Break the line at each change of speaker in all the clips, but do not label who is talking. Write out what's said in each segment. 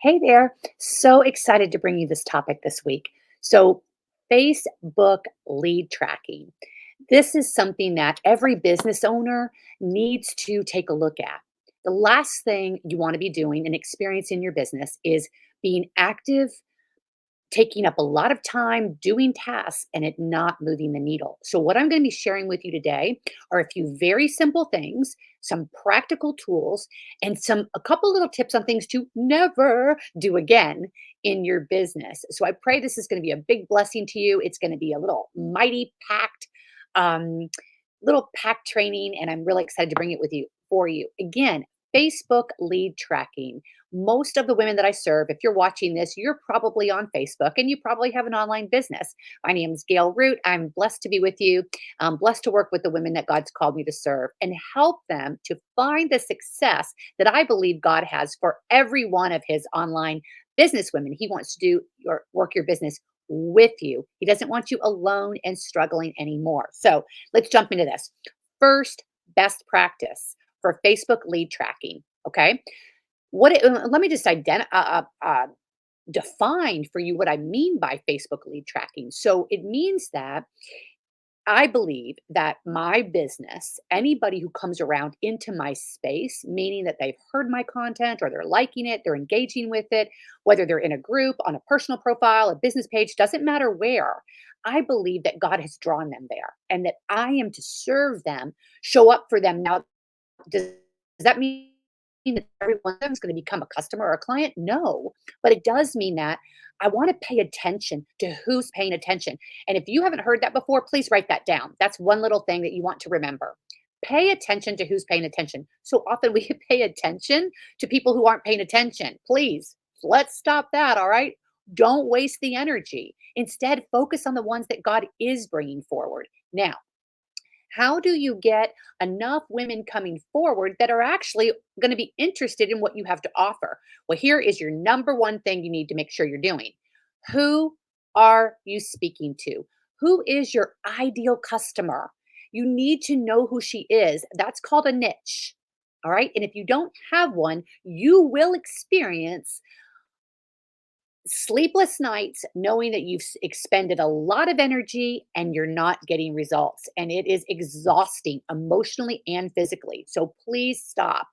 Hey there. So excited to bring you this topic this week. So, Facebook lead tracking. This is something that every business owner needs to take a look at. The last thing you want to be doing and experiencing in your business is being active, taking up a lot of time doing tasks and it not moving the needle. So, what I'm going to be sharing with you today are a few very simple things, some practical tools, and a couple little tips on things to never do again in your business. So, I pray this is going to be a big blessing to you. It's going to be a little mighty packed, um, little packed training, and I'm really excited to bring it with you for you. Again, Facebook lead tracking. Most of the women that I serve, if you're watching this, you're probably on Facebook and you probably have an online business. My name is Gail Root. I'm blessed to be with you. I'm blessed to work with the women that God's called me to serve and help them to find the success that I believe God has for every one of his online business women. He wants to do your work your business with you. He doesn't want you alone and struggling anymore. So let's jump into this. First, best practice for Facebook lead tracking. Okay. Let me just define for you what I mean by Facebook lead tracking. So it means that I believe that my business, anybody who comes around into my space, meaning that they've heard my content or they're liking it, they're engaging with it, whether they're in a group, on a personal profile, a business page, doesn't matter where. I believe that God has drawn them there and that I am to serve them, show up for them. Now, does that mean that every one of them is going to become a customer or a client? No, but it does mean that I want to pay attention to who's paying attention. And if you haven't heard that before, please write that down. That's one little thing that you want to remember. Pay attention to who's paying attention. So often we pay attention to people who aren't paying attention. Please, let's stop that. All right. Don't waste the energy. Instead, focus on the ones that God is bringing forward. Now, how do you get enough women coming forward that are actually going to be interested in what you have to offer? Well, here is your number one thing you need to make sure you're doing. Who are you speaking to? Who is your ideal customer? You need to know who she is. That's called a niche. All right. And if you don't have one, you will experience sleepless nights knowing that you've expended a lot of energy and you're not getting results. And it is exhausting emotionally and physically. So please stop.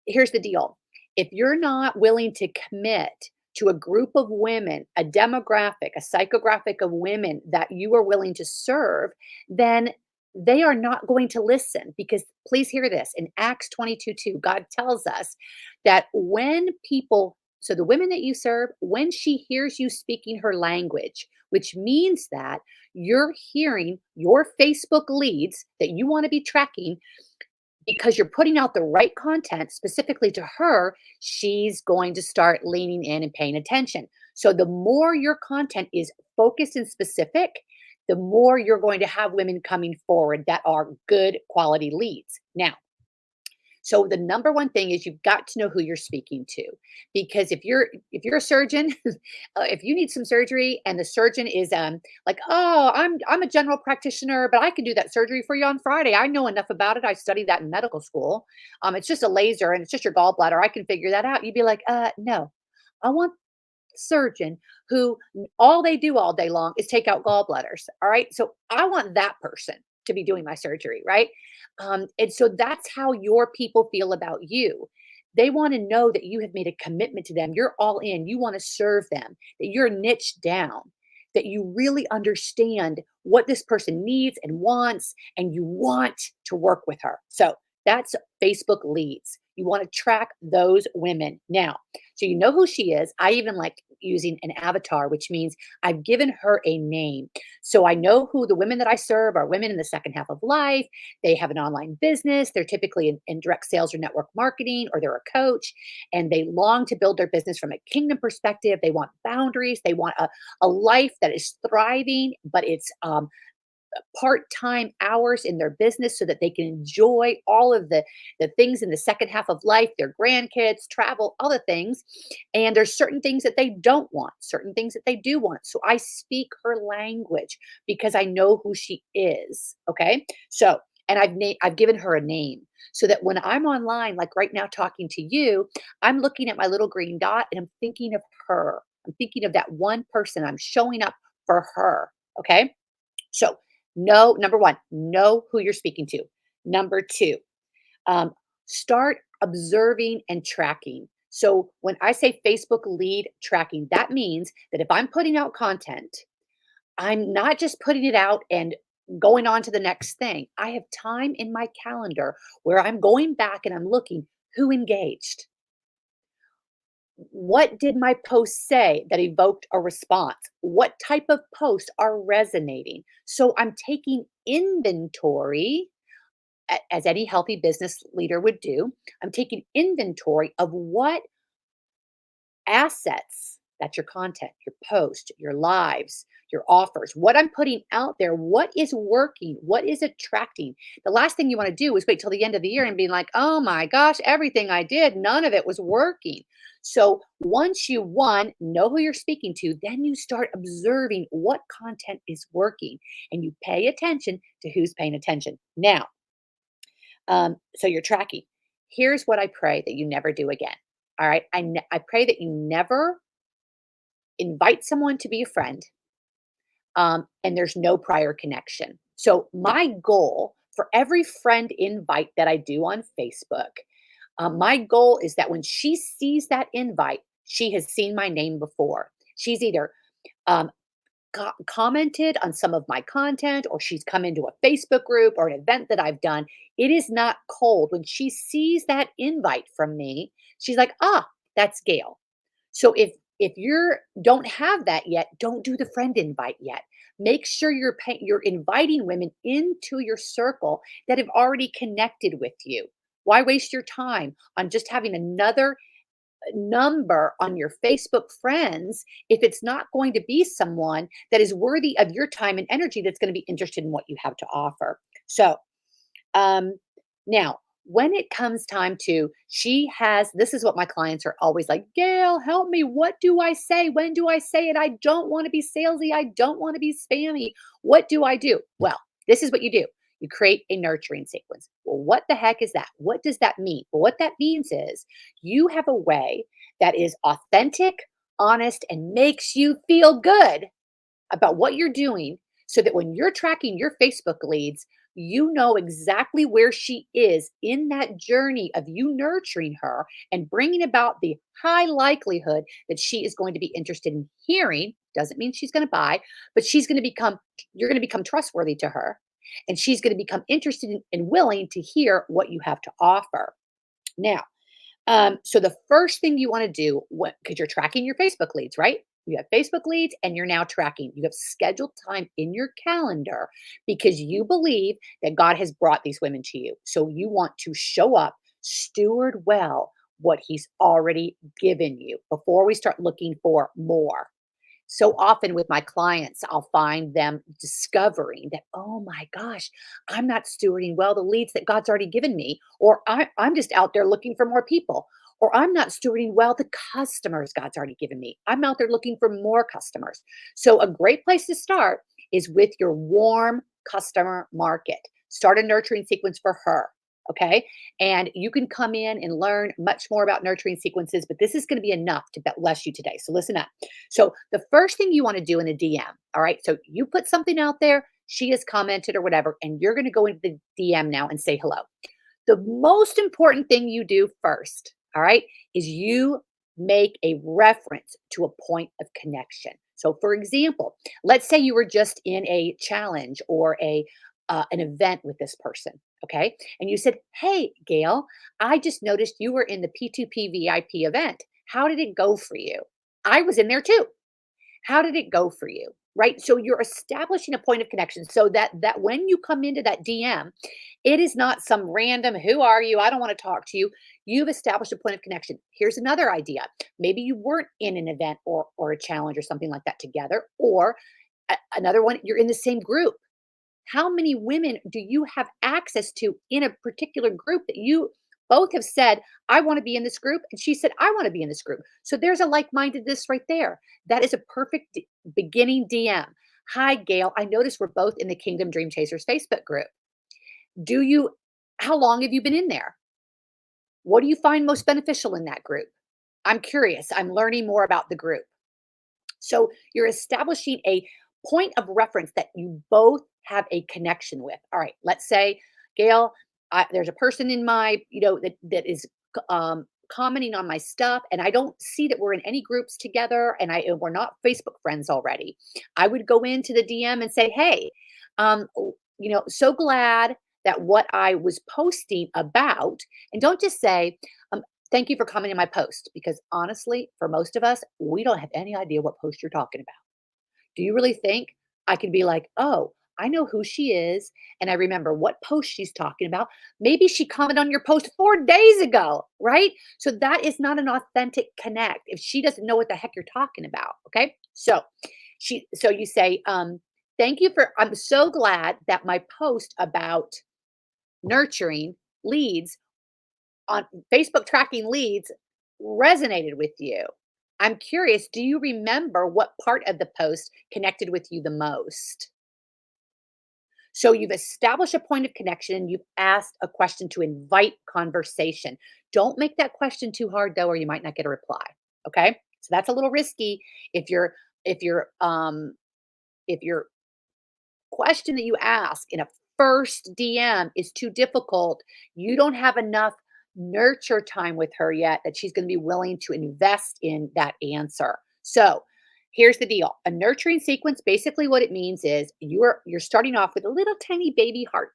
Here's the deal, if you're not willing to commit to a group of women, a demographic, a psychographic of women that you are willing to serve, then they are not going to listen because please hear this in Acts 22:2, God tells us that when people, so the women that you serve, when she hears you speaking her language, which means that you're hearing your Facebook leads that you want to be tracking because you're putting out the right content specifically to her, she's going to start leaning in and paying attention. So the more your content is focused and specific, the more you're going to have women coming forward that are good quality leads. Now, so the number one thing is you've got to know who you're speaking to, because if you're a surgeon, if you need some surgery and the surgeon is like, oh, I'm a general practitioner, but I can do that surgery for you on Friday. I know enough about it. I studied that in medical school. It's just a laser and it's just your gallbladder. I can figure that out. You'd be like, no, I want surgeon who all they do all day long is take out gallbladders. All right. So I want that person to be doing my surgery. Right. And so that's how your people feel about you. They want to know that you have made a commitment to them. You're all in. You want to serve them, that you're niched down, that you really understand what this person needs and wants, and you want to work with her. So that's Facebook leads. You want to track those women. Now, so you know who she is. I even like using an avatar, which means I've given her a name. So I know who the women that I serve are women in the second half of life. They have an online business. They're typically in direct sales or network marketing, or they're a coach, and they long to build their business from a kingdom perspective. They want boundaries. They want a life that is thriving, but it's part-time hours in their business so that they can enjoy all of the things in the second half of life, their grandkids, travel, other things. And there's certain things that they don't want, certain things that they do want. So I speak her language because I know who she is. Okay. So and I've given her a name so that when I'm online, like right now talking to you, I'm looking at my little green dot and I'm thinking of her. I'm thinking of that one person. I'm showing up for her. Okay. So, know number one, know who you're speaking to. Number two, um, start observing and tracking. So, when I say Facebook lead tracking, that means that if I'm putting out content, I'm not just putting it out and going on to the next thing. I have time in my calendar where I'm going back and I'm looking who engaged. What did my post say that evoked a response? What type of posts are resonating? So I'm taking inventory, as any healthy business leader would do. I'm taking inventory of what assets, that's your content, your post, your lives, your offers, what I'm putting out there, what is working, what is attracting. The last thing you want to do is wait till the end of the year and be like, oh my gosh, everything I did, none of it was working. So once you, one, know who you're speaking to, then you start observing what content is working and you pay attention to who's paying attention. Now, so you're tracking. Here's what I pray that you never do again. All right. I pray that you never invite someone to be a friend, and there's no prior connection. So, my goal for every friend invite that I do on Facebook, my goal is that when she sees that invite, she has seen my name before. She's either um, commented on some of my content or she's come into a Facebook group or an event that I've done. It is not cold. When she sees that invite from me, she's like, ah, that's Gail. So if you're don't have that yet, don't do the friend invite yet. Make sure you're inviting women into your circle that have already connected with you. Why waste your time on just having another number on your Facebook friends if it's not going to be someone that is worthy of your time and energy that's going to be interested in what you have to offer. So, um, now, when it comes time to, she has, this is what my clients are always like, Gail, help me. What do I say? When do I say it? I don't want to be salesy. I don't want to be spammy. What do I do? Well, this is what you do. You create a nurturing sequence. Well, what the heck is that? What does that mean? Well, what that means is you have a way that is authentic, honest, and makes you feel good about what you're doing so that when you're tracking your Facebook leads, you know exactly where she is in that journey of you nurturing her and bringing about the high likelihood that she is going to be interested in hearing. Doesn't mean she's going to buy, but you're going to become trustworthy to her. And she's going to become interested in and willing to hear what you have to offer. Now, so the first thing you want to do, because you're tracking your Facebook leads, right? You have Facebook leads and you're now tracking. You have scheduled time in your calendar because you believe that God has brought these women to you. So you want to show up, steward well what He's already given you before we start looking for more. So often with my clients, I'll find them discovering that, oh my gosh, I'm not stewarding well the leads that God's already given me, or I'm just out there looking for more people, or I'm not stewarding well the customers God's already given me. I'm out there looking for more customers. So, a great place to start is with your warm customer market. Start a nurturing sequence for her. Okay. And you can come in and learn much more about nurturing sequences, but this is going to be enough to bless you today. So, listen up. So the first thing you want to do in a DM, all right? So you put something out there, she has commented or whatever, and you're going to go into the DM now and say hello. The most important thing you do first, all right, is you make a reference to a point of connection. So, for example, let's say you were just in a challenge or a an event with this person, okay, and you said, "Hey, Gail, I just noticed you were in the P2P VIP event. How did it go for you? I was in there too. How did it go for you?" Right? So you're establishing a point of connection so that when you come into that DM, it is not some random, who are you? I don't want to talk to you. You've established a point of connection. Here's another idea. Maybe you weren't in an event or a challenge or something like that together, or another one, you're in the same group. How many women do you have access to in a particular group that you both have said, I want to be in this group? And she said, I want to be in this group. So there's a like mindedness right there. That is a perfect beginning DM. Hi, Gail. I noticed we're both in the Kingdom Dream Chasers Facebook group. Do you how long have you been in there? What do you find most beneficial in that group? I'm curious. I'm learning more about the group. So you're establishing a point of reference that you both have a connection with. All right, let's say, Gail, there's a person in my, that is commenting on my stuff, and I don't see that we're in any groups together, and we're not Facebook friends already. I would go into the DM and say, hey, so glad that what I was posting about, and don't just say, um, thank you for commenting on my post, because honestly, for most of us, we don't have any idea what post you're talking about. Do you really think I can be like, oh, I know who she is and I remember what post she's talking about? Maybe she commented on your post 4 days ago, right? So that is not an authentic connect if she doesn't know what the heck you're talking about. Okay. So you say, thank you for, I'm so glad that my post about nurturing leads on Facebook tracking leads resonated with you. I'm curious, do you remember what part of the post connected with you the most? So you've established a point of connection and you've asked a question to invite conversation. Don't make that question too hard though, or you might not get a reply. Okay. So that's a little risky if you're if you're if your question that you ask in a first DM is too difficult, you don't have enough nurture time with her yet that she's going to be willing to invest in that answer. So, here's the deal. A nurturing sequence, basically what it means is you're starting off with a little tiny baby heart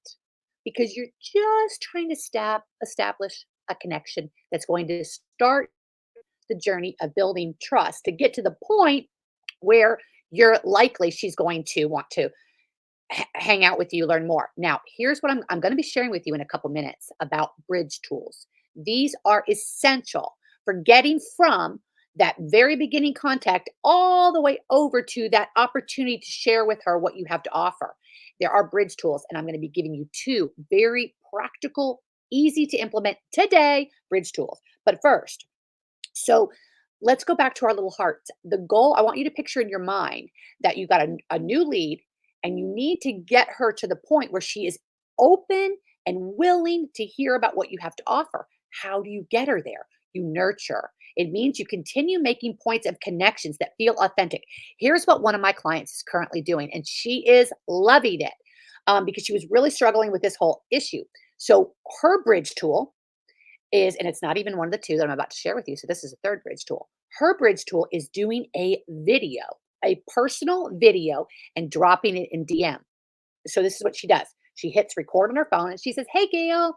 because you're just trying to establish a connection that's going to start the journey of building trust to get to the point where you're likely she's going to want to hang out with you, learn more. Now, here's what I'm going to be sharing with you in a couple minutes about bridge tools. These are essential for getting from that very beginning contact all the way over to that opportunity to share with her what you have to offer. There are bridge tools, and I'm going to be giving you two very practical, easy to implement today bridge tools. But first, so let's go back to our little hearts. The goal, I want you to picture in your mind that you got a new lead and you need to get her to the point where she is open and willing to hear about what you have to offer. How do you get her there? You nurture. It means you continue making points of connections that feel authentic. Here's what one of my clients is currently doing, and she is loving it because she was really struggling with this whole issue. So, her bridge tool is, and it's not even one of the 2 that I'm about to share with you, so this is a 3rd bridge tool. Her bridge tool is doing a personal video and dropping it in DM. So this is what she does. She hits record on her phone and she says, "Hey Gail,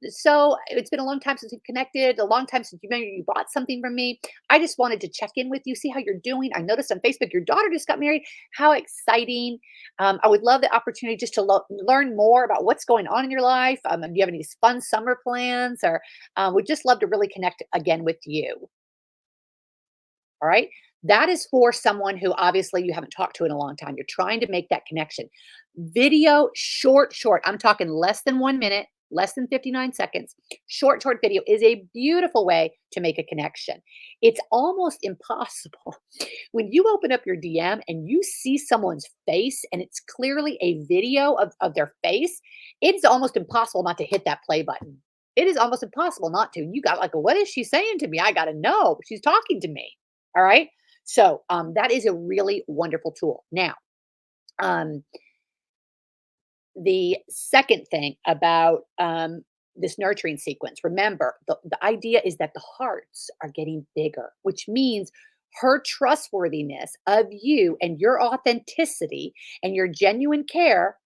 so it's been a long time since we've connected, a long time since you bought something from me. I just wanted to check in with you, see how you're doing. I noticed on Facebook your daughter just got married. How exciting! I would love the opportunity just to learn more about what's going on in your life. Do you have any fun summer plans, or would just love to really connect again with you." All right. That is for someone who obviously you haven't talked to in a long time. You're trying to make that connection. Video, short. I'm talking less than 1 minute, less than 59 seconds. Short video is a beautiful way to make a connection. It's almost impossible when you open up your DM and you see someone's face and it's clearly a video of their face. It's almost impossible not to hit that play button. It is almost impossible not to. You got like, what is she saying to me? I got to know. She's talking to me. All right. So that is a really wonderful tool. Now, um, the second thing about this nurturing sequence, remember the idea is that the hearts are getting bigger, which means her trustworthiness of you and your authenticity and your genuine care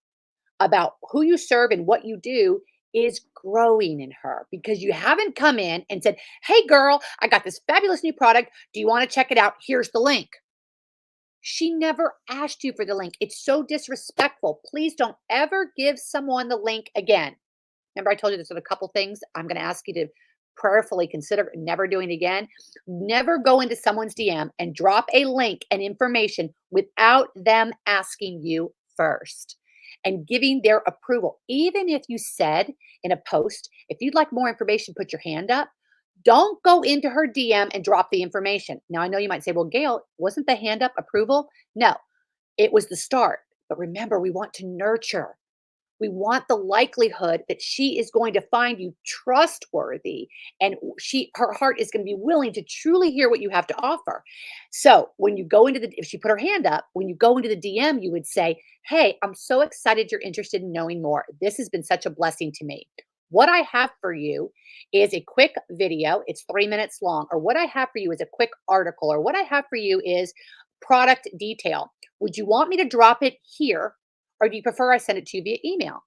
about who you serve and what you do is growing in her because you haven't come in and said, "Hey, girl, I got this fabulous new product. Do you want to check it out? Here's the link." She never asked you for the link. It's so disrespectful. Please don't ever give someone the link again. Remember, I told you there's a couple things I'm going to ask you to prayerfully consider never doing again. Never go into someone's DM and drop a link and information without them asking you first and giving their approval. Even if you said in a post, if you'd like more information, put your hand up. Don't go into her DM and drop the information. Now, I know you might say, well, Gail, wasn't the hand up approval? No, it was the start. But remember, we want to nurture. We want the likelihood that she is going to find you trustworthy and her heart is going to be willing to truly hear what you have to offer. So when you go into if she put her hand up, when you go into the DM, you would say, "Hey, I'm so excited you're interested in knowing more. This has been such a blessing to me. What I have for you is a quick video. It's 3 minutes long. Or what I have for you is a quick article. Or what I have for you is product detail. Would you want me to drop it here? Or do you prefer I send it to you via email?"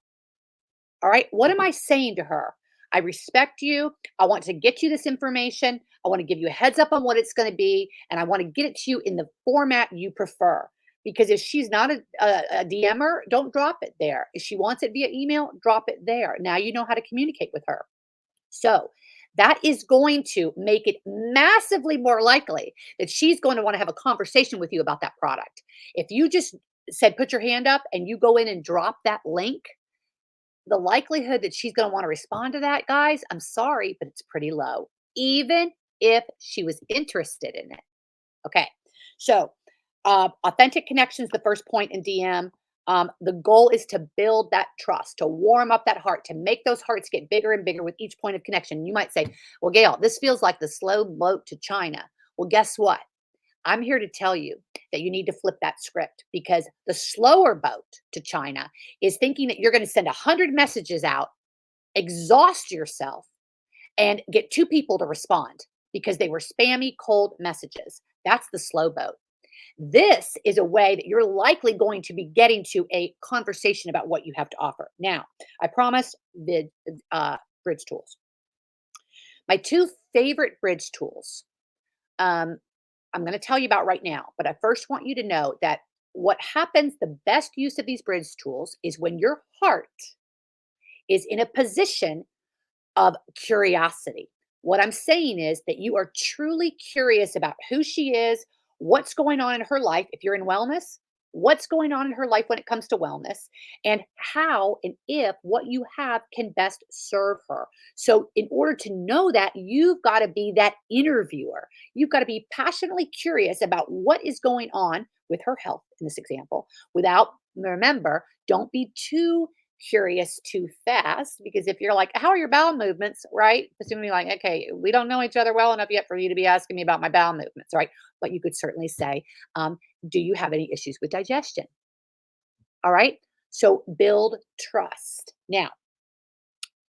All right. What am I saying to her? I respect you. I want to get you this information. I want to give you a heads up on what it's going to be. And I want to get it to you in the format you prefer. Because if she's not a DMer, don't drop it there. If she wants it via email, drop it there. Now you know how to communicate with her. So that is going to make it massively more likely that she's going to want to have a conversation with you about that product. If you just said, put your hand up and you go in and drop that link, the likelihood that she's going to want to respond to that, guys, I'm sorry, but it's pretty low, even if she was interested in it. Okay. So, authentic connections, the first point in DM. The goal is to build that trust, to warm up that heart, to make those hearts get bigger and bigger with each point of connection. You might say, well, Gail, this feels like the slow boat to China. Well, guess what? I'm here to tell you that you need to flip that script because the slower boat to China is thinking that you're going to send 100 messages out, exhaust yourself, and get two people to respond because they were spammy, cold messages. That's the slow boat. This is a way that you're likely going to be getting to a conversation about what you have to offer. Now, I promise bridge tools. My two favorite bridge tools, um, I'm going to tell you about right now, but I first want you to know that what happens, the best use of these bridge tools is when your heart is in a position of curiosity. What I'm saying is that you are truly curious about who she is, what's going on in her life. If you're in wellness, what's going on in her life when it comes to wellness, and how and if what you have can best serve her. So, in order to know that, you've got to be that interviewer. You've got to be passionately curious about what is going on with her health in this example, without, remember, don't be too curious too fast because if you're like, how are your bowel movements, right? Assuming like, okay, we don't know each other well enough yet for you to be asking me about my bowel movements, right? But you could certainly say, do you have any issues with digestion? All right. So build trust. Now,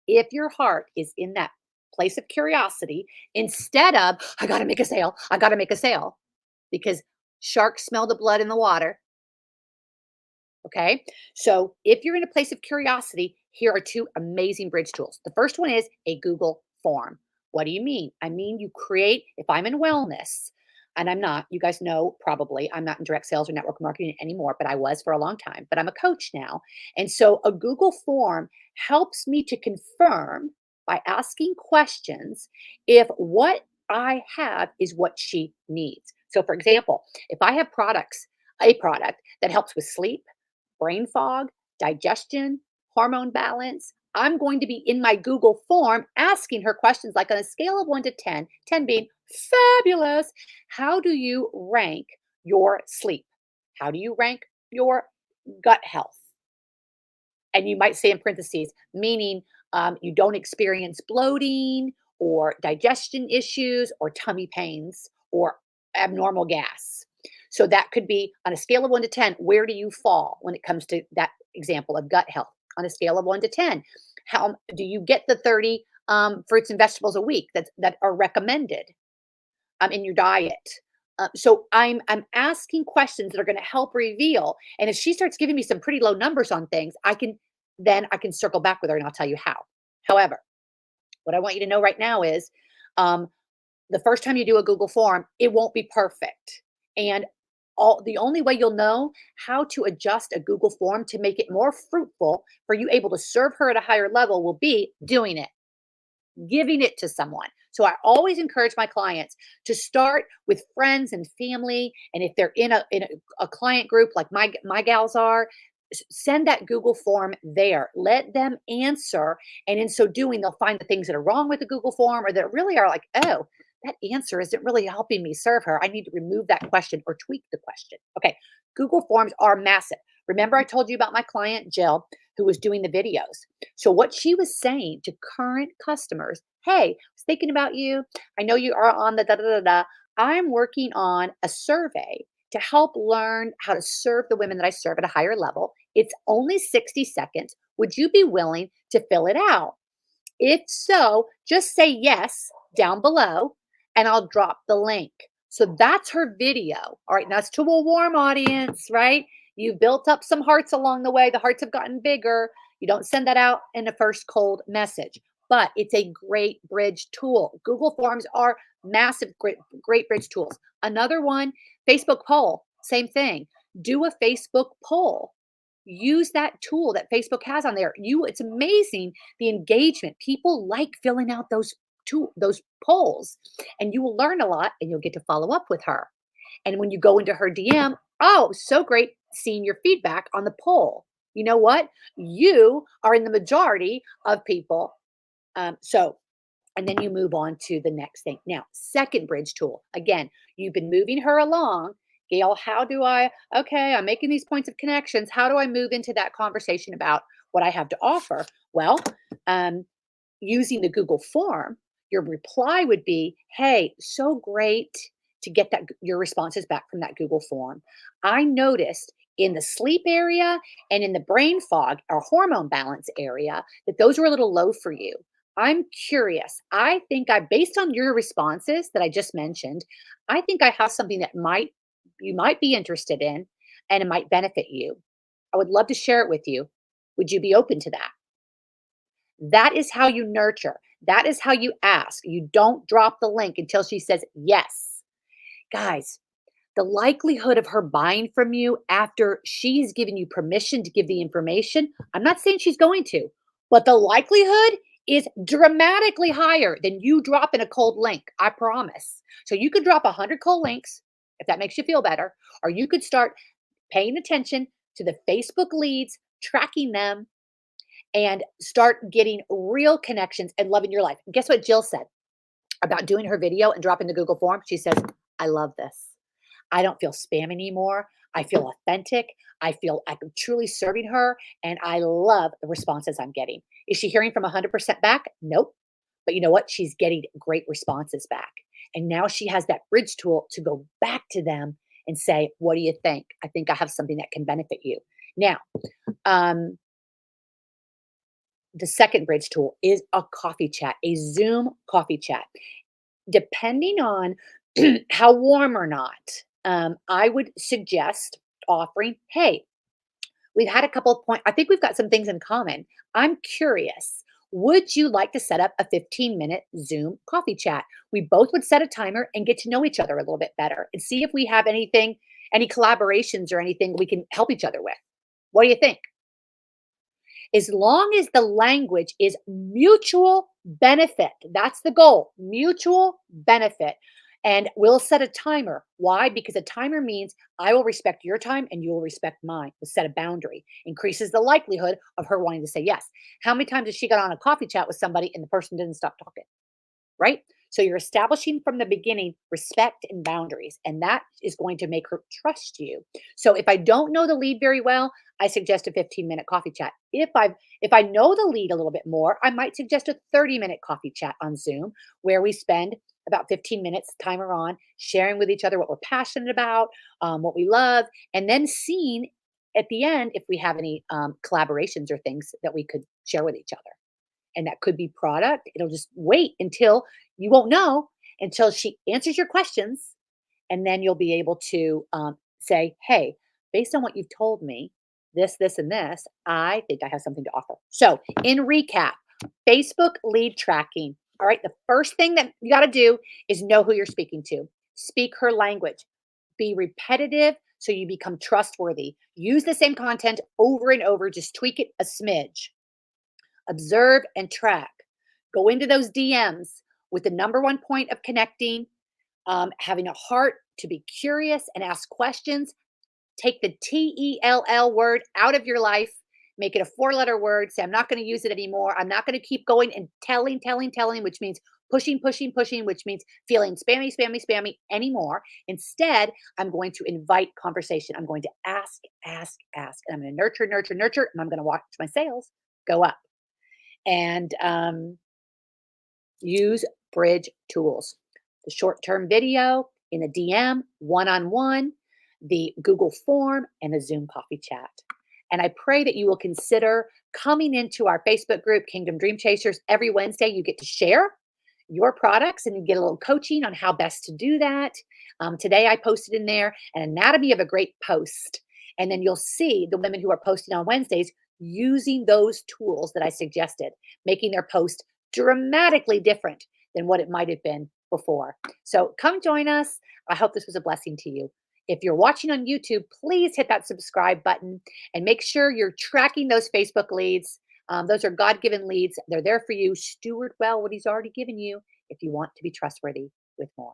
if your heart is in that place of curiosity, instead of, I got to make a sale, I got to make a sale, because sharks smell the blood in the water. Okay. So if you're in a place of curiosity, here are two amazing bridge tools. The first one is a Google form. What do you mean? I mean, you create, if I'm in wellness, and I'm not, you guys know probably, I'm not in direct sales or network marketing anymore, but I was for a long time, but I'm a coach now. And so a Google form helps me to confirm by asking questions if what I have is what she needs. So, for example, if I have a product that helps with sleep, brain fog, digestion, hormone balance, I'm going to be in my Google form asking her questions like on a scale of 1 to 10, 10 being fabulous, how do you rank your sleep? How do you rank your gut health? And you might say in parentheses, meaning you don't experience bloating or digestion issues or tummy pains or abnormal gas. So that could be on a scale of 1 to 10, where do you fall when it comes to that example of gut health? On a scale of 1 to 10, how do you get the 30 fruits and vegetables a week that are recommended in your diet? So I'm asking questions that are going to help reveal. And if she starts giving me some pretty low numbers on things, I can circle back with her and I'll tell you how. However, what I want you to know right now is um, the first time you do a Google form, it won't be perfect. And the only way you'll know how to adjust a Google form to make it more fruitful for you able to serve her at a higher level will be doing it, giving it to someone. So I always encourage my clients to start with friends and family. And if they're in a client group like my gals are, send that Google form there. Let them answer. And in so doing, they'll find the things that are wrong with the Google form or that really are like, oh, that answer isn't really helping me serve her. I need to remove that question or tweak the question. Okay. Google forms are massive. Remember, I told you about my client, Jill, who was doing the videos. So what she was saying to current customers, hey, I was thinking about you. I know you are on the da da da da. I'm working on a survey to help learn how to serve the women that I serve at a higher level. It's only 60 seconds. Would you be willing to fill it out? If so, just say yes down below and I'll drop the link. So that's her video. All right, that's to a warm audience, right? You've built up some hearts along the way. The hearts have gotten bigger. You don't send that out in a first cold message, but it's a great bridge tool. Google Forms are massive, great bridge tools. Another one, Facebook poll, same thing. Do a Facebook poll. Use that tool that Facebook has on there. It's amazing the engagement. People like filling out those polls, and you will learn a lot, and you'll get to follow up with her. And when you go into her DM, oh, so great seeing your feedback on the poll. You know what? You are in the majority of people. So and then you move on to the next thing. Now, second bridge tool. Again, you've been moving her along. Gail, how do I, okay, I'm making these points of connections. How do I move into that conversation about what I have to offer? Well, um, using the Google form, your reply would be, hey, so great to get your responses back from that Google form. I noticed in the sleep area and in the brain fog or hormone balance area that those were a little low for you. I'm curious. I think based on your responses that I just mentioned, I think I have something that you might be interested in and it might benefit you. I would love to share it with you. Would you be open to that? That is how you nurture. That is how you ask. You don't drop the link until she says yes. Guys, the likelihood of her buying from you after she's given you permission to give the information, I'm not saying she's going to, but the likelihood is dramatically higher than you dropping a cold link. I promise. So you could drop 100 cold links if that makes you feel better, or you could start paying attention to the Facebook leads, tracking them, and start getting real connections and loving your life. Guess what Jill said about doing her video and dropping the Google form? She says, I love this. I don't feel spam anymore. I feel authentic. I feel I'm truly serving her, and I love the responses I'm getting. Is she hearing from 100% back? Nope. But you know what? She's getting great responses back. And now she has that bridge tool to go back to them and say, what do you think? I think I have something that can benefit you. Now, um, the second bridge tool is a coffee chat, a Zoom coffee chat. Depending on how warm or not, I wowould suggest offering, hey, we've had a couple of points. I think we've got some things in common. I'm curious. Would you like to set up a 15-minute Zoom coffee chat? We both would set a timer and get to know each other a little bit better and see if we have any collaborations or anything we can help each other with. What do you think? As long as the language is mutual benefit, that's the goal, mutual benefit. And we'll set a timer. Why? Because a timer means I will respect your time and you will respect mine. We'll set a boundary, increases the likelihood of her wanting to say yes. How many times has she got on a coffee chat with somebody and the person didn't stop talking? Right? So you're establishing from the beginning respect and boundaries, and that is going to make her trust you. So if I don't know the lead very well, I suggest a 15-minute coffee chat. If I know the lead a little bit more, I might suggest a 30-minute coffee chat on Zoom where we spend about 15 minutes, timer on, sharing with each other what we're passionate about, what we love, and then seeing at the end if we have any collaborations or things that we could share with each other, and that could be product. It'll just wait until you won't know until she answers your questions. And then you'll be able to say, hey, based on what you've told me, this, and this, I think I have something to offer. So, in recap, Facebook lead tracking. All right. The first thing that you got to do is know who you're speaking to, speak her language, be repetitive so you become trustworthy. Use the same content over and over, just tweak it a smidge. Observe and track. Go into those DMs with the number one point of connecting, having a heart to be curious and ask questions. Take the TELL word out of your life. Make it a four-letter word. Say, I'm not going to use it anymore. I'm not going to keep going and telling, which means pushing, pushing, pushing, which means feeling spammy, spammy, spammy anymore. Instead, I'm going to invite conversation. I'm going to ask, ask, ask, and I'm going to nurture, nurture, nurture, and I'm going to watch my sales go up. And use bridge tools, the short term video in a DM, one on one, the Google form, and the Zoom coffee chat. And I pray that you will consider coming into our Facebook group, Kingdom Dream Chasers. Every Wednesday, you get to share your products and you get a little coaching on how best to do that. Today, I posted in there an anatomy of a great post. And then you'll see the women who are posting on Wednesdays using those tools that I suggested, making their post dramatically different than what it might have been before. So come join us. I hope this was a blessing to you. If you're watching on YouTube, please hit that subscribe button and make sure you're tracking those Facebook leads. Those are God given leads. They're there for you. Steward well what He's already given you if you want to be trustworthy with more.